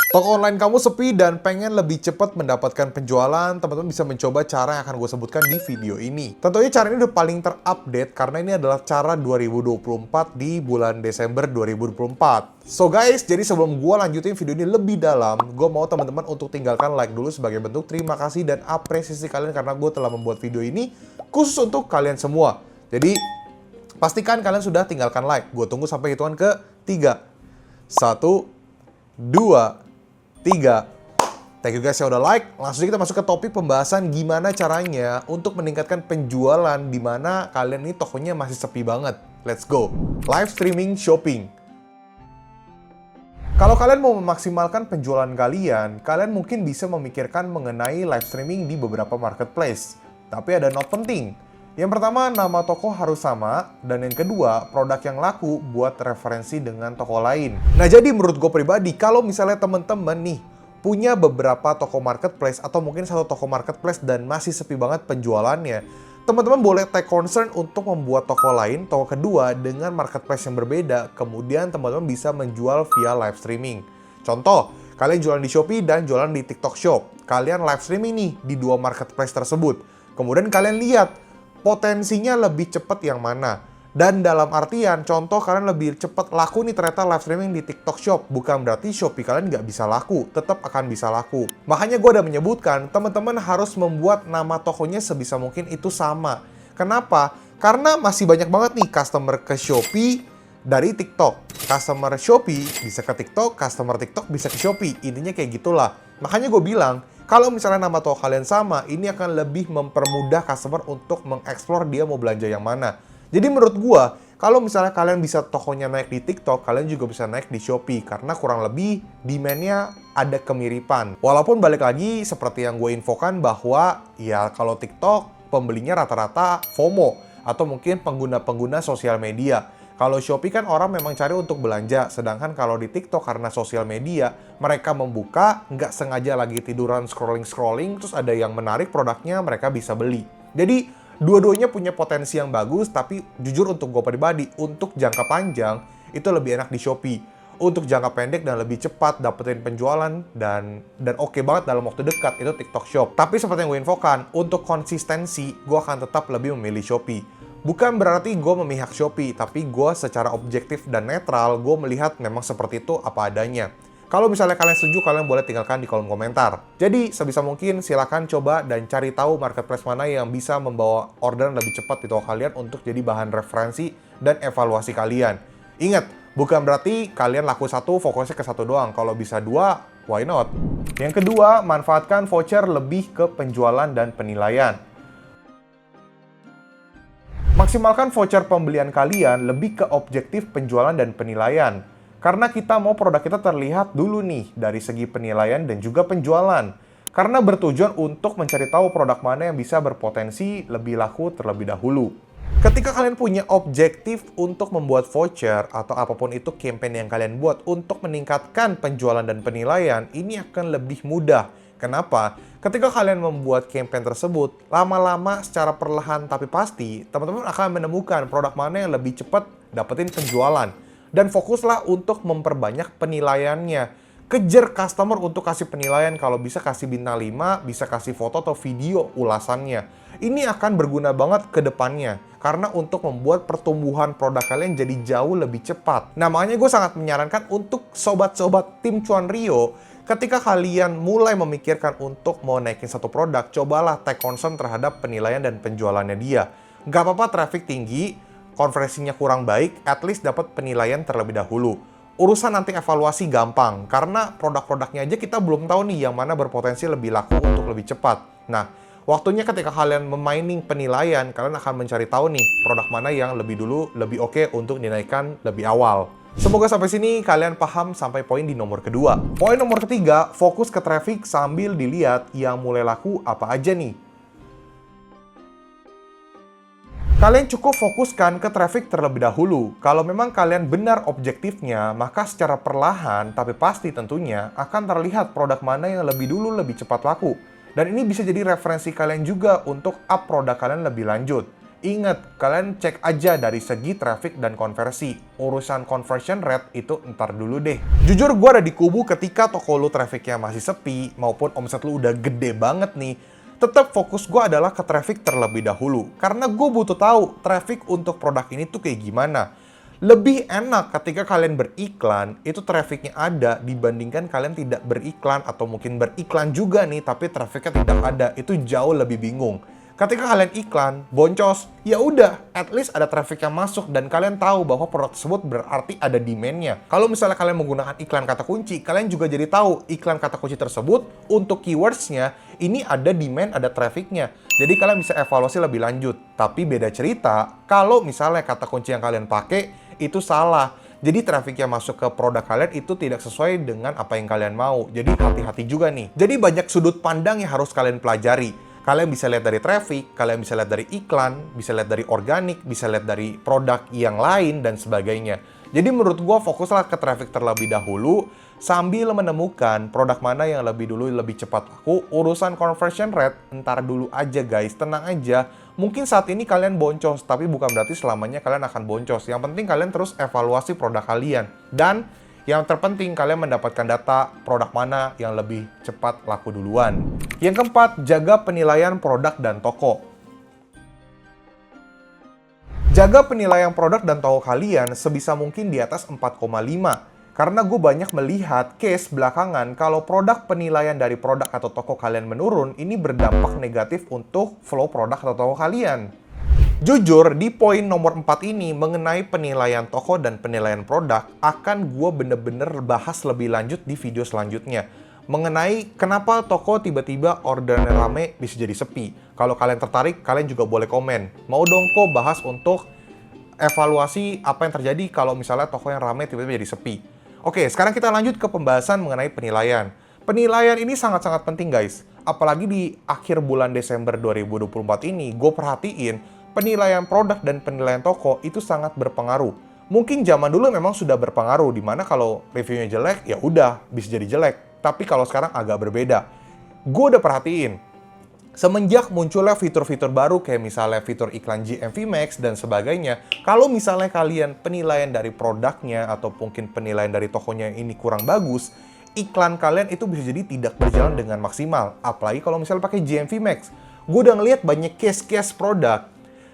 Toko online kamu sepi dan pengen lebih cepat mendapatkan penjualan, teman-teman bisa mencoba cara yang akan gue sebutkan di video ini. Tentunya cara ini udah paling terupdate karena ini adalah cara 2024 di bulan Desember 2024. So guys, jadi sebelum gue lanjutin video ini lebih dalam, gue mau teman-teman untuk tinggalkan like dulu sebagai bentuk terima kasih dan apresiasi kalian karena gue telah membuat video ini khusus untuk kalian semua. Jadi, pastikan kalian sudah tinggalkan like. Gue tunggu sampai hitungan ke 3. 1, 2, 3. Thank you guys yang udah like. Langsung kita masuk ke topik pembahasan gimana caranya untuk meningkatkan penjualan di mana kalian ini tokonya masih sepi banget. Let's go. Live streaming shopping. Kalau kalian mau memaksimalkan penjualan kalian mungkin bisa memikirkan mengenai live streaming di beberapa marketplace. Tapi ada note penting. Yang pertama, nama toko harus sama, dan yang kedua, produk yang laku buat referensi dengan toko lain. Nah, jadi menurut gue pribadi, kalau misalnya temen-temen nih punya beberapa toko marketplace atau mungkin satu toko marketplace dan masih sepi banget penjualannya, teman-teman boleh take concern untuk membuat toko lain, toko kedua dengan marketplace yang berbeda, kemudian teman-teman bisa menjual via live streaming. Contoh, kalian jualan di Shopee dan jualan di TikTok Shop. Kalian live streaming nih di dua marketplace tersebut. Kemudian kalian lihat potensinya lebih cepat yang mana. Dan dalam artian, contoh kalian lebih cepat laku nih ternyata live streaming di TikTok Shop. Bukan berarti Shopee kalian nggak bisa laku, tetap akan bisa laku. Makanya gue udah menyebutkan, teman-teman harus membuat nama tokonya sebisa mungkin itu sama. Kenapa? Karena masih banyak banget nih customer ke Shopee dari TikTok. Customer Shopee bisa ke TikTok, customer TikTok bisa ke Shopee. Intinya kayak gitulah. Makanya gue bilang, kalau misalnya nama toko kalian sama, ini akan lebih mempermudah customer untuk mengeksplor dia mau belanja yang mana. Jadi menurut gua, kalau misalnya kalian bisa tokonya naik di TikTok, kalian juga bisa naik di Shopee. Karena kurang lebih demand-nya ada kemiripan. Walaupun balik lagi, seperti yang gue infokan bahwa ya kalau TikTok, pembelinya rata-rata FOMO. Atau mungkin pengguna-pengguna sosial media. Kalau Shopee kan orang memang cari untuk belanja, sedangkan kalau di TikTok karena sosial media, mereka membuka, nggak sengaja lagi tiduran scrolling-scrolling, terus ada yang menarik produknya, mereka bisa beli. Jadi, dua-duanya punya potensi yang bagus, tapi jujur untuk gue pribadi, untuk jangka panjang, itu lebih enak di Shopee. Untuk jangka pendek dan lebih cepat dapetin penjualan dan oke banget dalam waktu dekat, itu TikTok Shop. Tapi seperti yang gue infokan, untuk konsistensi, gue akan tetap lebih memilih Shopee. Bukan berarti gue memihak Shopee, tapi gue secara objektif dan netral, gue melihat memang seperti itu apa adanya. Kalau misalnya kalian setuju, kalian boleh tinggalkan di kolom komentar. Jadi, sebisa mungkin silakan coba dan cari tahu marketplace mana yang bisa membawa orderan lebih cepat di toko kalian untuk jadi bahan referensi dan evaluasi kalian. Ingat, bukan berarti kalian laku satu, fokusnya ke satu doang. Kalau bisa dua, why not? Yang kedua, manfaatkan voucher lebih ke penjualan dan penilaian. Maksimalkan voucher pembelian kalian lebih ke objektif penjualan dan penilaian. Karena kita mau produk kita terlihat dulu nih dari segi penilaian dan juga penjualan. Karena bertujuan untuk mencari tahu produk mana yang bisa berpotensi lebih laku terlebih dahulu. Ketika kalian punya objektif untuk membuat voucher atau apapun itu campaign yang kalian buat untuk meningkatkan penjualan dan penilaian, ini akan lebih mudah. Kenapa? Ketika kalian membuat campaign tersebut, lama-lama secara perlahan tapi pasti, teman-teman akan menemukan produk mana yang lebih cepat dapetin penjualan. Dan fokuslah untuk memperbanyak penilaiannya. Kejar customer untuk kasih penilaian, kalau bisa kasih bintang 5, bisa kasih foto atau video ulasannya. Ini akan berguna banget ke depannya, karena untuk membuat pertumbuhan produk kalian jadi jauh lebih cepat. Nah, makanya gue sangat menyarankan untuk sobat-sobat tim Cuan Rio, ketika kalian mulai memikirkan untuk mau naikin satu produk, cobalah take concern terhadap penilaian dan penjualannya dia. Nggak apa-apa traffic tinggi, konversinya kurang baik, at least dapat penilaian terlebih dahulu. Urusan nanti evaluasi gampang, karena produk-produknya aja kita belum tahu nih yang mana berpotensi lebih laku untuk lebih cepat. Nah, waktunya ketika kalian memining penilaian, kalian akan mencari tahu nih produk mana yang lebih dulu, lebih oke untuk dinaikkan lebih awal. Semoga sampai sini kalian paham sampai poin di nomor kedua. Poin nomor ketiga, fokus ke traffic sambil dilihat yang mulai laku apa aja nih. Kalian cukup fokuskan ke traffic terlebih dahulu. Kalau memang kalian benar objektifnya, maka secara perlahan tapi pasti tentunya akan terlihat produk mana yang lebih dulu lebih cepat laku. Dan ini bisa jadi referensi kalian juga untuk up produk kalian lebih lanjut. Ingat, kalian cek aja dari segi traffic dan konversi. Urusan conversion rate itu ntar dulu deh. Jujur gue ada di kubu ketika toko lu trafficnya masih sepi, maupun omset lu udah gede banget nih. Tetap fokus gue adalah ke traffic terlebih dahulu. Karena gue butuh tahu traffic untuk produk ini tuh kayak gimana. Lebih enak ketika kalian beriklan, itu trafficnya ada dibandingkan kalian tidak beriklan atau mungkin beriklan juga nih, tapi trafficnya tidak ada. Itu jauh lebih bingung. Ketika kalian iklan, boncos, ya udah, at least ada traffic yang masuk dan kalian tahu bahwa produk tersebut berarti ada demand-nya. Kalau misalnya kalian menggunakan iklan kata kunci, kalian juga jadi tahu iklan kata kunci tersebut untuk keywords-nya ini ada demand, ada traffic-nya. Jadi kalian bisa evaluasi lebih lanjut. Tapi beda cerita, kalau misalnya kata kunci yang kalian pakai itu salah. Jadi traffic yang masuk ke produk kalian itu tidak sesuai dengan apa yang kalian mau. Jadi hati-hati juga nih. Jadi banyak sudut pandang yang harus kalian pelajari. Kalian bisa lihat dari traffic, kalian bisa lihat dari iklan, bisa lihat dari organik, bisa lihat dari produk yang lain, dan sebagainya. Jadi menurut gua fokuslah ke traffic terlebih dahulu, sambil menemukan produk mana yang lebih dulu lebih cepat laku. Urusan conversion rate, ntar dulu aja guys, tenang aja. Mungkin saat ini kalian boncos, tapi bukan berarti selamanya kalian akan boncos. Yang penting kalian terus evaluasi produk kalian. Dan yang terpenting, kalian mendapatkan data produk mana yang lebih cepat laku duluan. Yang keempat, jaga penilaian produk dan toko. Jaga penilaian produk dan toko kalian sebisa mungkin di atas 4,5. Karena gue banyak melihat case belakangan kalau produk penilaian dari produk atau toko kalian menurun, ini berdampak negatif untuk flow produk atau toko kalian. Jujur, di poin nomor 4 ini mengenai penilaian toko dan penilaian produk akan gue bener-bener bahas lebih lanjut di video selanjutnya. Mengenai kenapa toko tiba-tiba orderannya rame bisa jadi sepi. Kalau kalian tertarik, kalian juga boleh komen. Mau dong kok bahas untuk evaluasi apa yang terjadi kalau misalnya toko yang rame tiba-tiba jadi sepi. Oke, sekarang kita lanjut ke pembahasan mengenai penilaian. Penilaian ini sangat-sangat penting guys. Apalagi di akhir bulan Desember 2024 ini, gue perhatiin penilaian produk dan penilaian toko itu sangat berpengaruh. Mungkin zaman dulu memang sudah berpengaruh, di mana kalau reviewnya jelek, ya udah bisa jadi jelek. Tapi kalau sekarang agak berbeda. Gue udah perhatiin, semenjak munculnya fitur-fitur baru kayak misalnya fitur iklan GMV Max dan sebagainya, kalau misalnya kalian penilaian dari produknya atau mungkin penilaian dari tokonya ini kurang bagus, iklan kalian itu bisa jadi tidak berjalan dengan maksimal. Apalagi kalau misalnya pakai GMV Max. Gue udah ngeliat banyak case-case produk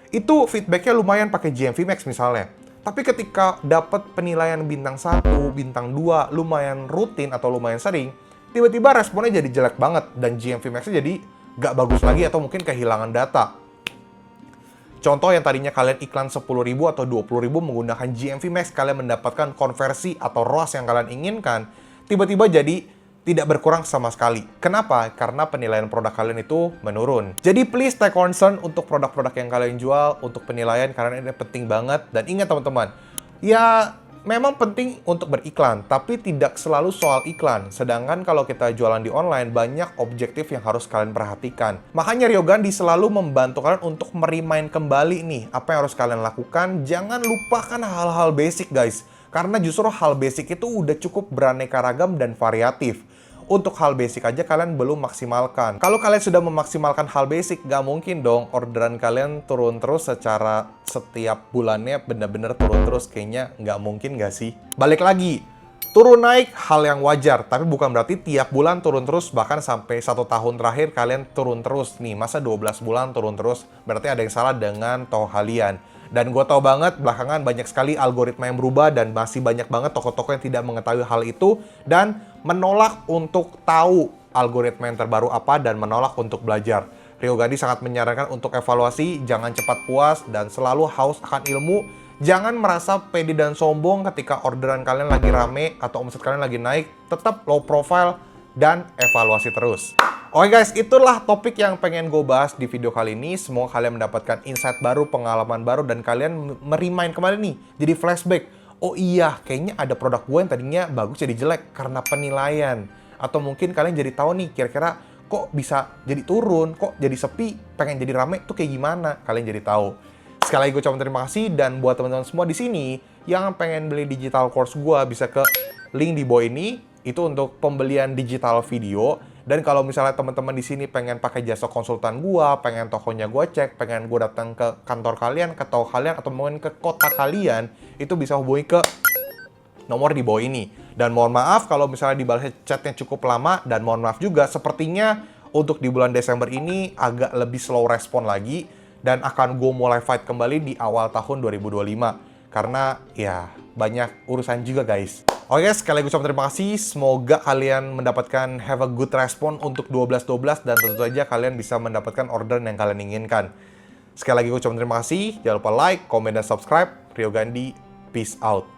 itu feedbacknya lumayan pakai GMV Max misalnya. Tapi ketika dapat penilaian bintang 1, bintang 2, lumayan rutin atau lumayan sering, tiba-tiba responnya jadi jelek banget dan GMV Max-nya jadi nggak bagus lagi atau mungkin kehilangan data. Contoh yang tadinya kalian iklan 10.000 atau 20.000 menggunakan GMV Max, kalian mendapatkan konversi atau ROAS yang kalian inginkan, tiba-tiba jadi tidak berkurang sama sekali. Kenapa? Karena penilaian produk kalian itu menurun. Jadi please take concern untuk produk-produk yang kalian jual, untuk penilaian, karena ini penting banget. Dan ingat teman-teman, ya memang penting untuk beriklan, tapi tidak selalu soal iklan. Sedangkan kalau kita jualan di online, banyak objektif yang harus kalian perhatikan. Makanya Rio Gandhi selalu membantu kalian untuk merimain kembali nih, apa yang harus kalian lakukan. Jangan lupakan hal-hal basic guys. Karena justru hal basic itu udah cukup beraneka ragam dan variatif. Untuk hal basic aja kalian belum maksimalkan. Kalau kalian sudah memaksimalkan hal basic, gak mungkin dong orderan kalian turun terus secara setiap bulannya bener-bener turun terus. Kayaknya gak mungkin gak sih? Balik lagi, turun naik hal yang wajar, tapi bukan berarti tiap bulan turun terus, bahkan sampai 1 tahun terakhir kalian turun terus. Nih, masa 12 bulan turun terus? Berarti ada yang salah dengan toko kalian. Dan gue tau banget belakangan banyak sekali algoritma yang berubah dan masih banyak banget toko-toko yang tidak mengetahui hal itu dan menolak untuk tahu algoritma yang terbaru apa dan menolak untuk belajar. Rio Gandhi sangat menyarankan untuk evaluasi, jangan cepat puas dan selalu haus akan ilmu. Jangan merasa pede dan sombong ketika orderan kalian lagi rame atau omset kalian lagi naik. Tetap low profile dan evaluasi terus. Oke guys, itulah topik yang pengen gue bahas di video kali ini. Semoga kalian mendapatkan insight baru, pengalaman baru, dan kalian merimain kembali nih. Jadi flashback. Oh iya, kayaknya ada produk gue yang tadinya bagus jadi jelek karena penilaian. Atau mungkin kalian jadi tahu nih, kira-kira kok bisa jadi turun, kok jadi sepi, pengen jadi rame, tuh kayak gimana? Kalian jadi tahu. Sekali lagi gue ucapkan terima kasih, dan buat teman-teman semua di sini yang pengen beli digital course gue, bisa ke link di bawah ini. Itu untuk pembelian digital video. Dan kalau misalnya teman-teman di sini pengen pakai jasa konsultan gua, pengen tokonya gua cek, pengen gua datang ke kantor kalian, ke toko kalian, atau mungkin ke kota kalian, itu bisa hubungi ke nomor di bawah ini. Dan mohon maaf kalau misalnya dibalas chatnya cukup lama, dan mohon maaf juga sepertinya untuk di bulan Desember ini agak lebih slow respon lagi, dan akan gue mulai fight kembali di awal tahun 2025. Karena ya banyak urusan juga guys. Oke, sekali lagi ucapkan terima kasih. Semoga kalian mendapatkan have a good respon untuk 12-12 dan tentu saja kalian bisa mendapatkan order yang kalian inginkan. Sekali lagi ucapkan terima kasih. Jangan lupa like, comment, dan subscribe. Rio Gandhi, peace out.